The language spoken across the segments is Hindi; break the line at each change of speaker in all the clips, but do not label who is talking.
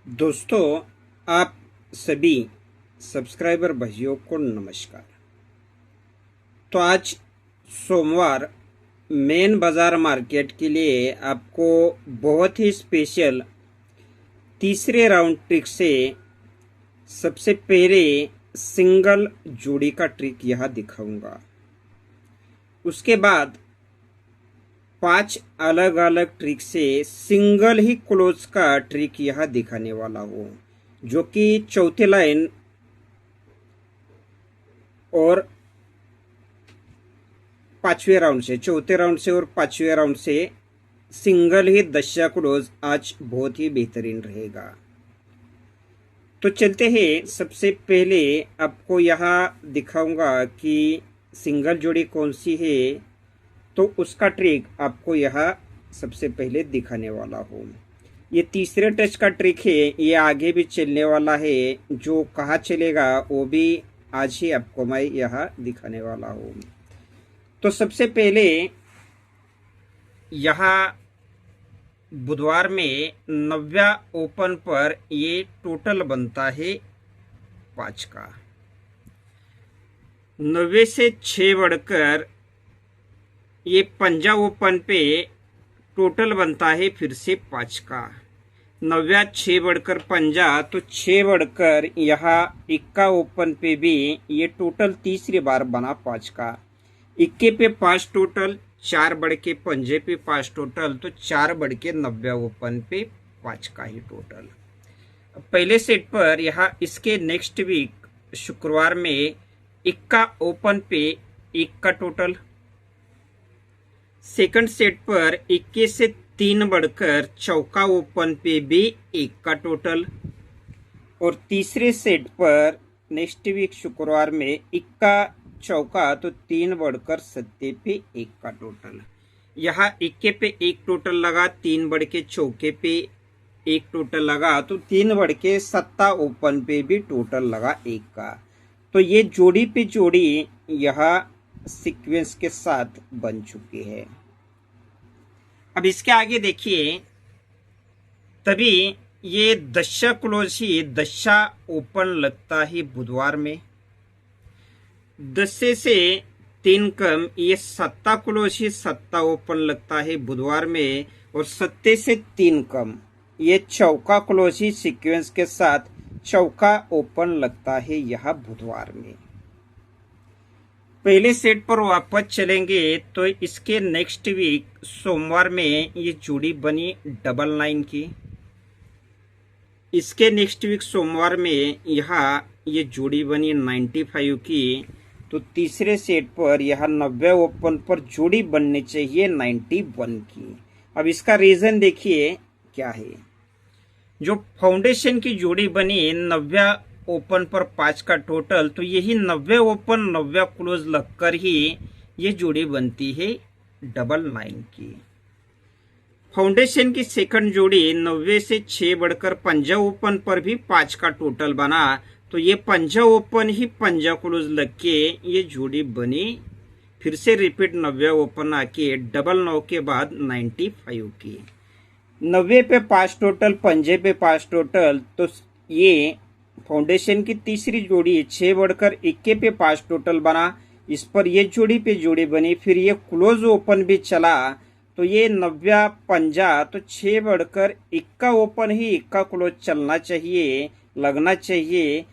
दोस्तों, आप सभी सब्सक्राइबर भाइयों को नमस्कार। तो आज सोमवार मेन बाज़ार मार्केट के लिए आपको बहुत ही स्पेशल तीसरे राउंड ट्रिक से सबसे पहले सिंगल जोड़ी का ट्रिक यह दिखाऊंगा। उसके बाद 5 अलग अलग ट्रिक से सिंगल ही क्लोज का ट्रिक यह दिखाने वाला हूँ, जो कि चौथे लाइन और पांचवें राउंड से, चौथे राउंड से और पांचवें राउंड से सिंगल ही दशा क्लोज आज बहुत ही बेहतरीन रहेगा। तो चलते हैं, सबसे पहले आपको यहाँ दिखाऊंगा कि सिंगल जोड़ी कौन सी है, तो उसका ट्रिक आपको यहाँ सबसे पहले दिखाने वाला हूँ। ये तीसरे टच का ट्रिक है, ये आगे भी चलने वाला है, जो कहाँ चलेगा वो भी आज ही आपको मैं यहाँ दिखाने वाला हूँ। तो सबसे पहले यहाँ बुधवार में 90 ओपन पर ये टोटल बनता है 5 का। 90 से 6 बढ़कर ये पंजा ओपन पे टोटल बनता है फिर से 5 का। 90 6 बढ़कर पंजा, तो 6 बढ़कर यहाँ इक्का ओपन पे भी ये टोटल तीसरी बार बना 5 का। इक्के पे 5 टोटल, 4 बढ़ के पंजे पे 5 टोटल, तो 4 बढ़ के 90 ओपन पे 5 का ही टोटल। पहले सेट पर यहाँ इसके नेक्स्ट वीक शुक्रवार में इक्का ओपन पे 1 का टोटल। सेकंड सेट पर 21 से 3 बढ़कर चौका ओपन पे भी 1 का टोटल। और तीसरे सेट पर नेक्स्ट वीक शुक्रवार में इक्का चौका, तो 3 बढ़कर सत्ते पे 1 का टोटल। यहाँ इक्के पे 1 टोटल लगा, 3 बढ़ के चौके पे 1 टोटल लगा, तो 3 बढ़ के सत्ता ओपन पे भी टोटल लगा 1 का। तो ये जोड़ी पे जोड़ी यहाँ सीक्वेंस के साथ बन चुकी है। अब इसके आगे देखिए, तभी ये दशा क्लोज ही दशा ओपन लगता है बुधवार में। 10 से 3 कम ये सत्ता क्लोज ही सत्ता ओपन लगता है बुधवार में। और 7 से 3 कम ये चौका क्लोज ही सीक्वेंस के साथ चौका ओपन लगता है यह बुधवार में। पहले सेट पर वापस चलेंगे तो इसके नेक्स्ट वीक सोमवार में ये जोड़ी बनी 99 की। इसके नेक्स्ट वीक सोमवार में यहाँ ये जोड़ी बनी 95 की। तो तीसरे सेट पर यहाँ 90 ओपन पर जोड़ी बननी चाहिए 91 की। अब इसका रीजन देखिए क्या है। जो फाउंडेशन की जोड़ी बनी 90 ओपन पर 5 का टोटल, तो यही 90 ओपन 90 क्लोज लगकर ही ये जोड़ी बनती है 99 की। फाउंडेशन की सेकंड जोड़ी 90 से 6 बढ़कर पंजा ओपन पर भी 5 का टोटल बना, तो ये पंजा ओपन ही पंजा क्लोज लग के ये जोड़ी बनी। फिर से रिपीट 90 ओपन आके 99 के बाद 95 की। 90 पे 5 टोटल, पंजे पे 5 टोटल, तो ये फाउंडेशन की तीसरी जोड़ी 6 बढ़कर 21 पे 5 टोटल बना। इस पर ये जोड़ी पे जोड़ी बनी, फिर ये क्लोज ओपन भी चला, तो ये 90 पंजा, तो 6 बढ़कर 21 ओपन ही 21 क्लोज चलना चाहिए, लगना चाहिए।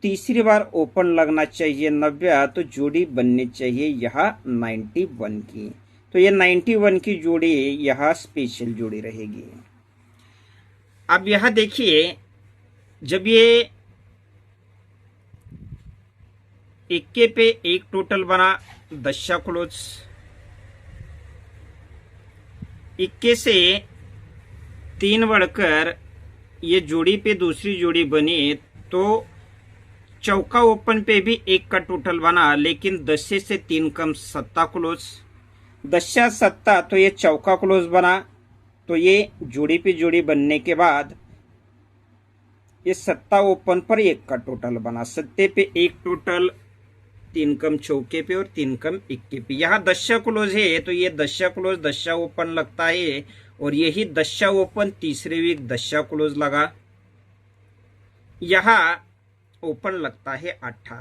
तीसरी बार ओपन लगना चाहिए 90, तो जोड़ी बननी चाहिए यहाँ 91 की। तो ये 91 की जोड़ी यहाँ स्पेशल जोड़ी रहेगी। अब यहाँ देखिए, जब ये 21 पे 1 टोटल बना दशा क्लोज, 21 से 3 बढ़कर ये जोड़ी पे दूसरी जोड़ी बनी, तो चौका ओपन पे भी 1 का टोटल बना, लेकिन 10 से 3 कम सत्ता क्लोज। दशा सत्ता, तो ये चौका क्लोज बना। तो ये जोड़ी पे जोड़ी बनने के बाद ये सत्ता ओपन पर 1 का टोटल बना, सत्ते पे 1 टोटल, 3 कम चौके पे और 3 कम इक्के पे। यहाँ दशा क्लोज है, तो ये दशा क्लोज दशा ओपन लगता है, और यही दशा ओपन तीसरे वीक दशा क्लोज लगा। यहाँ ओपन लगता है 8।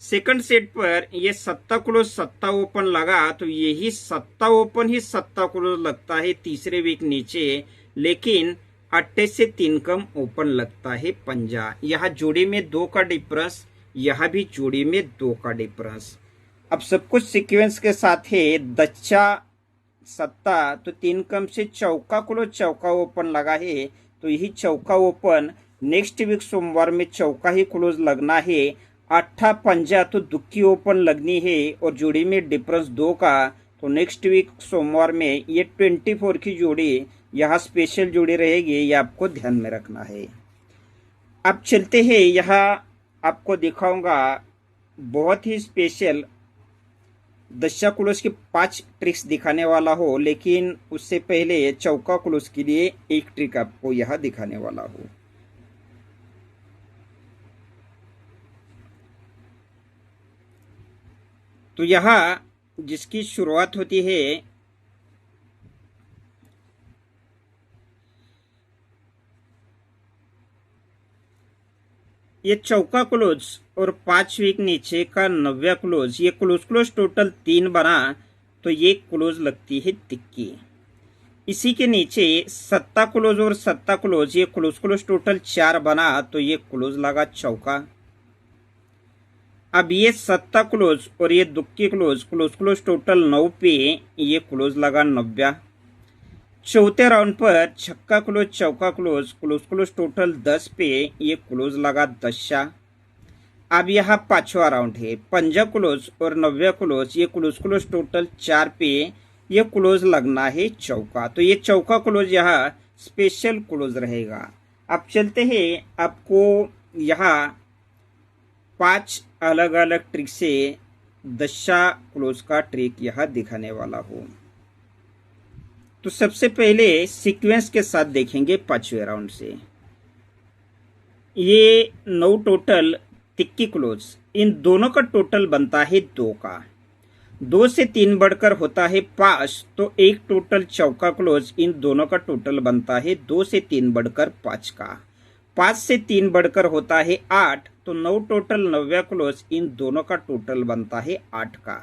सेकंड सेट पर ये 7 क्लोज 7 ओपन लगा तो यही 7 ओपन ही 7 क्लोज लगता है तीसरे वीक नीचे, लेकिन 8 से 3 कम ओपन लगता है 5। यह जोड़ी में 2 का डिफरेंस, यह भी जोड़ी में 2 का डिफरेंस। अब सब कुछ सीक्वेंस के साथ है। दच्चा 7 तो 3 कम से चौका क्लोज चौका ओपन लगा है, तो यही चौका ओपन नेक्स्ट वीक सोमवार में चौका ही क्लोज लगना है। 8 5 तो दुक्की ओपन लगनी है और जोड़ी में डिफरेंस 2 का, तो नेक्स्ट वीक सोमवार में ये 24 की जोड़ी यहाँ स्पेशल जोड़ी रहेगी, ये आपको ध्यान में रखना है। अब चलते हैं, यहाँ आपको दिखाऊंगा बहुत ही स्पेशल दशा क्लोज की 5 ट्रिक्स दिखाने वाला हो, लेकिन उससे पहले चौका क्लोज के लिए एक ट्रिक आपको यहाँ दिखाने वाला हूँ। तो यहाँ जिसकी शुरुआत होती है ये चौका क्लोज और 5 वीक नीचे का 9वां क्लोज, ये क्लोज टोटल 3 बना तो ये क्लोज लगती है तिक्की। इसी के नीचे 7 क्लोज और 7 क्लोज, ये क्लोज टोटल 4 बना तो ये क्लोज लगा चौका। अब ये 7 क्लोज और ये दुक्की क्लोज टोटल 9 पे ये क्लोज लगा 90। चौथे राउंड पर छक्का क्लोज चौका क्लोज टोटल 10 पे ये क्लोज लगा 10। अब यहाँ 5वां राउंड है। 5 क्लोज और 9वां क्लोज, ये क्लोज टोटल 4 पे ये क्लोज लगना है चौका, तो ये चौका क्लोज यहाँ स्पेशल क्लोज रहेगा। अब चलते हैं, आपको यहाँ 5 अलग अलग ट्रिक से दशा क्लोज का ट्रिक यहाँ दिखाने वाला हूँ। तो सबसे पहले सीक्वेंस के साथ देखेंगे 5वें राउंड से। ये 9 टोटल तिक्की क्लोज, इन दोनों का टोटल बनता है 2 का। 2 से 3 बढ़कर होता है 5, तो एक टोटल चौका क्लोज, इन दोनों का टोटल बनता है 2 से 3 बढ़कर 5 का। 5 से 3 बढ़कर होता है 8, तो 9 टोटल 9वां क्लोज, इन दोनों का टोटल बनता है 8 का।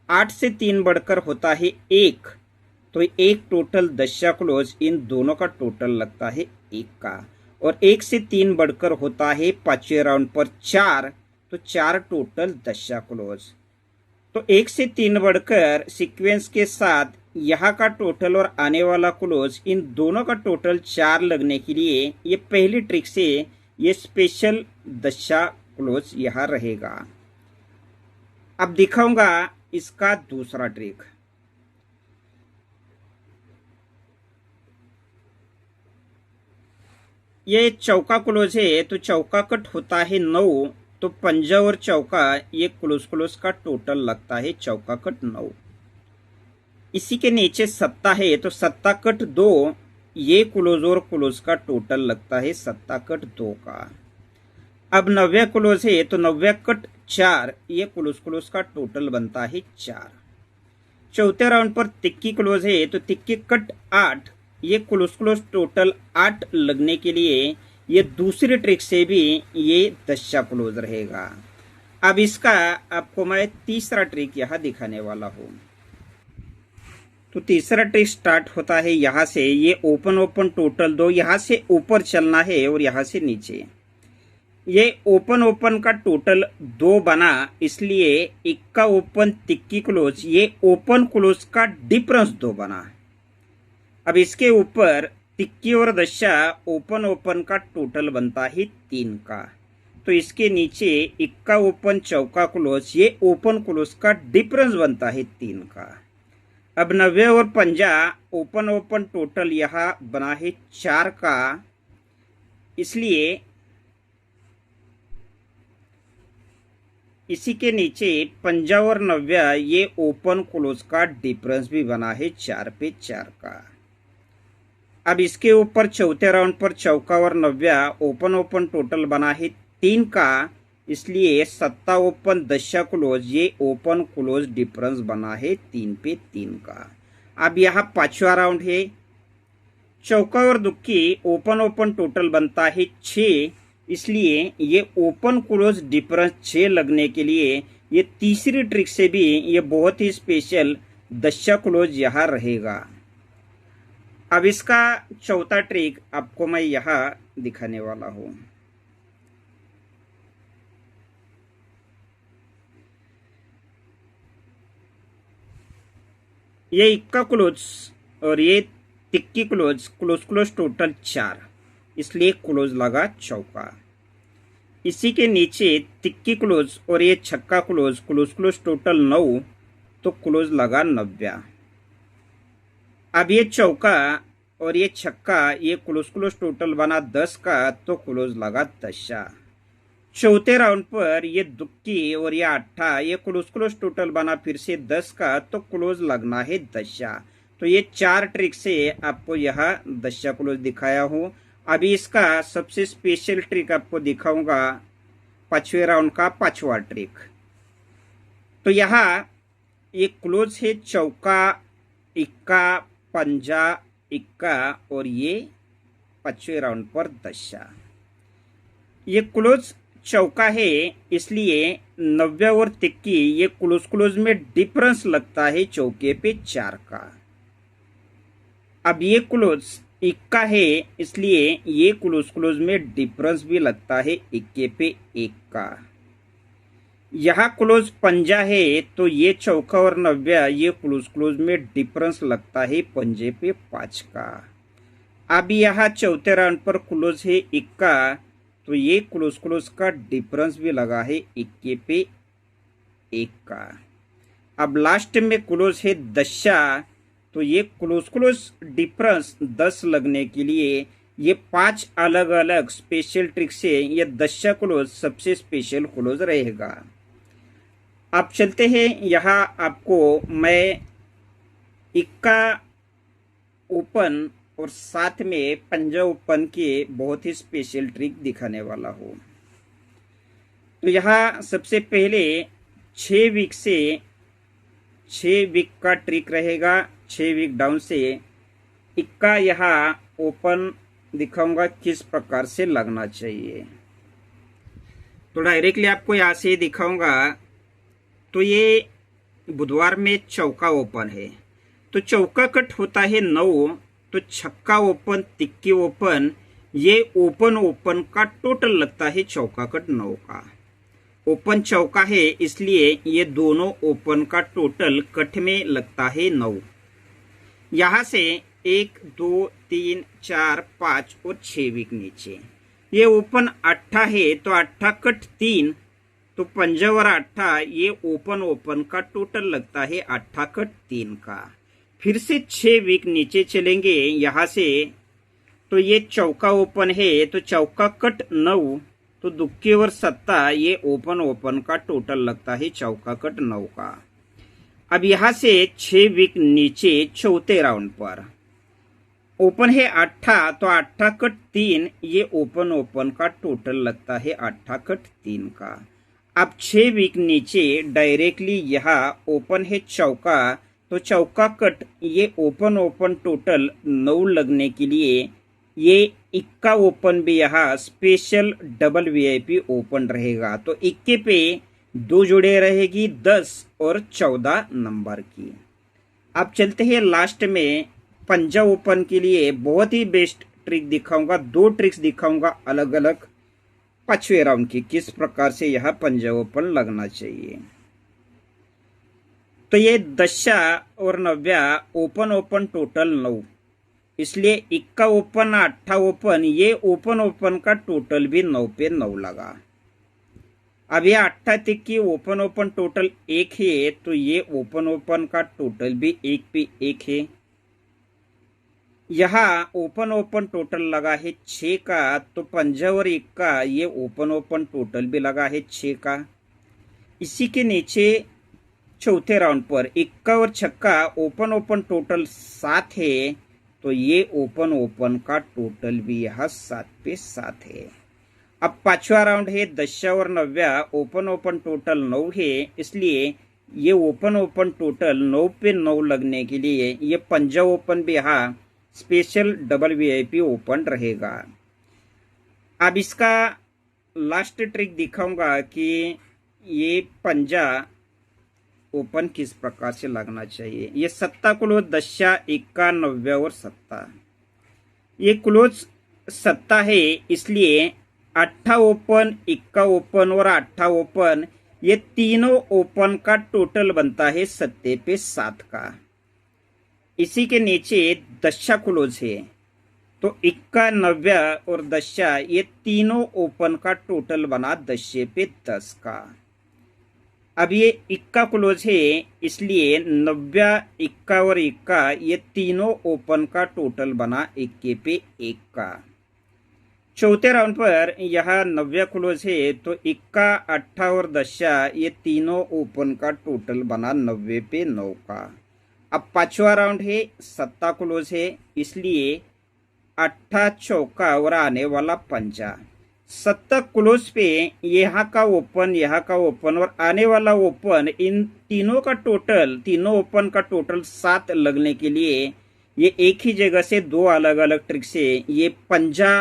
8 से 3 बढ़कर होता है 1, तो एक टोटल दशा क्लोज, इन दोनों का टोटल लगता है 1 का। और 1 से 3 बढ़कर होता है 5वें राउंड पर 4, तो 4 टोटल दशा क्लोज। तो 1 से 3 बढ़कर सीक्वेंस के साथ यहाँ का टोटल और आने वाला क्लोज, इन दोनों का टोटल 4 लगने के लिए ये पहली ट्रिक से ये स्पेशल दशा क्लोज यहाँ रहेगा। अब दिखाऊंगा इसका दूसरा ट्रिक। ये चौका क्लोज है, तो चौका कट होता है 9, तो 5 और चौका ये क्लोज का टोटल लगता है चौका कट 9। इसी के नीचे 7 है, तो 7 कट 2, ये क्लोज और क्लोज का टोटल लगता है 7 कट 2 का। अब 9वां क्लोज है, तो 9वां कट 4, ये क्लोज का टोटल बनता है 4। चौथे राउंड पर तिक्की क्लोज है, तो तिक्की कट 8, ये क्लोज टोटल 8 लगने के लिए ये दूसरी ट्रिक से भी ये दशा क्लोज रहेगा। अब इसका आपको मैं तीसरा ट्रिक यहाँ दिखाने वाला हूँ। तो तीसरा ट्रिक स्टार्ट होता है यहाँ से। ये ओपन टोटल 2, यहाँ से ऊपर चलना है और यहाँ से नीचे। ये ओपन का टोटल 2 बना, इसलिए इक्का ओपन तिक्की क्लोज, ये ओपन क्लोज का डिफरेंस 2 बना। अब इसके ऊपर तिक्की और दशा ओपन का टोटल बनता है 3 का, तो इसके नीचे इक्का ओपन चौका क्लोज, ये ओपन क्लोज का डिफरेंस बनता है 3 का। अब 90 और 5 ओपन टोटल यहाँ बना है 4 का, इसलिए इसी के नीचे 5 और 90 ये ओपन क्लोज का डिफरेंस भी बना है 4 पे 4 का। अब इसके ऊपर चौथे राउंड पर चौका और 90 ओपन टोटल बना है 3 का, इसलिए 7 ओपन दशा क्लोज, ये ओपन क्लोज डिफरेंस बना है 3 पे 3 का। अब यहाँ 5वां राउंड है। चौका और दुक्की ओपन टोटल बनता है 6, इसलिए ये ओपन क्लोज डिफरेंस 6 लगने के लिए ये तीसरी ट्रिक से भी ये बहुत ही स्पेशल दशा क्लोज यहाँ रहेगा। अब इसका चौथा ट्रिक आपको मैं यहाँ दिखाने वाला हूं। ये इक्का क्लोज और ये tikki close, close close total 4, इसलिए क्लोज लगा चौका। इसी के नीचे तिक्की क्लोज और ये छक्का क्लोज, क्लोज क्लोज टोटल 9, तो क्लोज लगा 90। अब ये चौका और ये छक्का, ये क्लोज क्लोज टोटल बना 10 का, तो क्लोज लगा 10। चौथे राउंड पर ये दुक्की और ये अट्ठा, ये क्लोज क्लोज टोटल बना फिर से 10 का, तो क्लोज लगना है 10। तो ये 4 ट्रिक से आपको यह 10 क्लोज दिखाया हूं। अभी इसका सबसे स्पेशल ट्रिक आपको दिखाऊंगा, 5वें राउंड का 5वां ट्रिक। तो यहाँ ये क्लोज है चौका, इक्का, पंजा, इक्का और ये 5वें राउंड पर 10। ये क्लोज चौका है, इसलिए 90 और तिक्की ये क्लोज क्लोज में डिफरेंस लगता है चौके पे 4 का। अब ये क्लोज इक्का है, इसलिए ये क्लोज क्लोज में डिफरेंस भी लगता है इक्के पे 1 का। यहाँ क्लोज पंजा है, तो ये चौका और 90 ये क्लोज क्लोज में डिफरेंस लगता है पंजे पे 5 का। अब यहाँ चौथे राउंड पर क्लोज है इक्का, तो ये क्लोज क्लोज का डिफरेंस भी लगा है इक्के पे 1 का। अब लास्ट में क्लोज है दशा, तो ये क्लोज क्लोज डिफरेंस 10 लगने के लिए ये 5 अलग अलग स्पेशल ट्रिक से ये दशा क्लोज सबसे स्पेशल क्लोज रहेगा। अब चलते हैं, यहाँ आपको मैं इक्का ओपन और साथ में पंजा ओपन के बहुत ही स्पेशल ट्रिक दिखाने वाला हूँ। तो यहाँ सबसे पहले 6 वीक से 6 वीक का ट्रिक रहेगा। 6 वीक डाउन से इक्का यहाँ ओपन दिखाऊंगा किस प्रकार से लगना चाहिए। तो डायरेक्टली आपको यहाँ से दिखाऊंगा। तो ये बुधवार में चौका ओपन है, तो चौका कट होता है 9, तो छक्का ओपन, तिक्की ओपन, ये ओपन ओपन का टोटल लगता है चौका कट 9 का। ओपन चौका है, इसलिए ये दोनों ओपन का टोटल कट में लगता है 9। यहाँ से 1 2 3 4 5 और 6 वीक नीचे ये ओपन 8 है, तो 8 कट 3, तो पंजा और 8 ये ओपन ओपन का टोटल लगता है 8 कट 3 का। फिर से 6 वीक नीचे चलेंगे यहाँ से, तो ये चौका ओपन है, तो चौका कट 9, तो दुक्की और 7 ये ओपन ओपन का टोटल लगता है चौका कट 9 का। अब यहाँ से 6 वीक नीचे चौथे राउंड पर ओपन है 8, तो 8 कट 3 ये ओपन ओपन का टोटल लगता है 8 कट 3 का। अब 6 वीक नीचे डायरेक्टली यहाँ ओपन है चौका, तो चौका कट ये ओपन ओपन टोटल 9 लगने के लिए ये इक्का ओपन भी यहाँ स्पेशल डबल वीआईपी ओपन रहेगा। तो इक्के पे 2 जोड़े रहेगी 10 और 14 नंबर की। अब चलते हैं लास्ट में पंजा ओपन के लिए बहुत ही बेस्ट ट्रिक दिखाऊंगा। 2 ट्रिक्स दिखाऊंगा अलग अलग 5वें राउंड की, किस प्रकार से यहाँ पंजा ओपन लगना चाहिए। तो ये दशा और 90 ओपन ओपन टोटल 9, इसलिए इक्का ओपन 8 ओपन ये ओपन ओपन का टोटल भी 9 पे 9 लगा। अब ये 8 तिक्की ओपन ओपन टोटल 1 है, तो ये ओपन ओपन का टोटल भी 1 पे 1 है। यहाँ ओपन ओपन टोटल लगा है 6 का, तो पंजा और इक्का ये ओपन ओपन टोटल भी लगा है 6 का। इसी के नीचे चौथे राउंड पर इक्का और छक्का ओपन ओपन टोटल 7 है, तो ये ओपन ओपन का टोटल भी यहाँ 7 पे 7 है। अब 5वां राउंड है दशा और 90 ओपन ओपन टोटल 9 है, इसलिए ये ओपन ओपन टोटल 9 पे 9 लगने के लिए ये पंजा ओपन भी यहाँ स्पेशल डबल वीआईपी ओपन रहेगा। अब इसका लास्ट ट्रिक दिखाऊंगा कि ये पंजा ओपन किस प्रकार से लगना चाहिए। ये सत्ता क्लोज, दशा, इक्का, 90 और सत्ता। ये क्लोज सत्ता है, इसलिए 8 ओपन, इक्का ओपन और 8 ओपन, ये तीनों ओपन का टोटल बनता है सत्ते पे 7 का। इसी के नीचे दशा क्लोज है, तो इक्का, 90 और दशा, ये तीनों ओपन का टोटल बना दशे पे 10 का। अब ये इक्का क्लोज है, इसलिए 90, इक्का और इक्का, ये तीनों ओपन का टोटल बना इक्के पे 1 का। चौथे राउंड पर यह 90 क्लोज है, तो इक्का, 8 और दशा, ये तीनों ओपन का टोटल बना 90 पे 9 का। अब पांचवा राउंड है, सत्ता क्लोज है, इसलिए 8 चौका और आने वाला पंजा। सत्ता क्लोज पे यहाँ का ओपन और आने वाला ओपन, इन तीनों का टोटल, तीनों ओपन का टोटल 7 लगने के लिए ये एक ही जगह से 2 अलग अलग ट्रिक से ये पंजा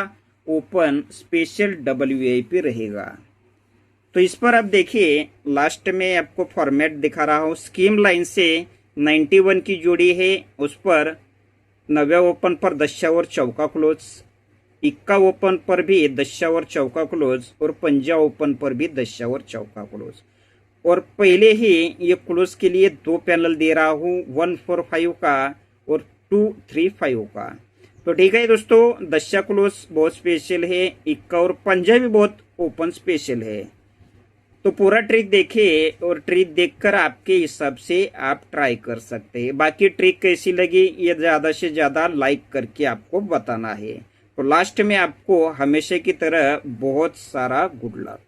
ओपन स्पेशल WIP रहेगा। तो इस पर अब देखिए, लास्ट में आपको फॉर्मेट दिखा रहा हूँ। स्कीम लाइन से 91 की जोड़ी है, उस पर 90 ओपन पर दशा और चौका क्लोज, इक्का ओपन पर भी दशा और चौका क्लोज, और पंजा ओपन पर भी दशा और चौका क्लोज। और पहले ही ये क्लोज के लिए 2 पैनल दे रहा हूँ, 145 का और 235 का। तो ठीक है दोस्तों, दशा क्लोज बहुत स्पेशल है, इक्का और पंजा भी बहुत ओपन स्पेशल है। तो पूरा ट्रिक देखिए और ट्रिक देखकर आपके हिसाब से आप ट्राई कर सकते हैं। बाकी ट्रिक कैसी लगी ये ज़्यादा से ज़्यादा लाइक करके आपको बताना है। तो लास्ट में आपको हमेशा की तरह बहुत सारा गुड लक।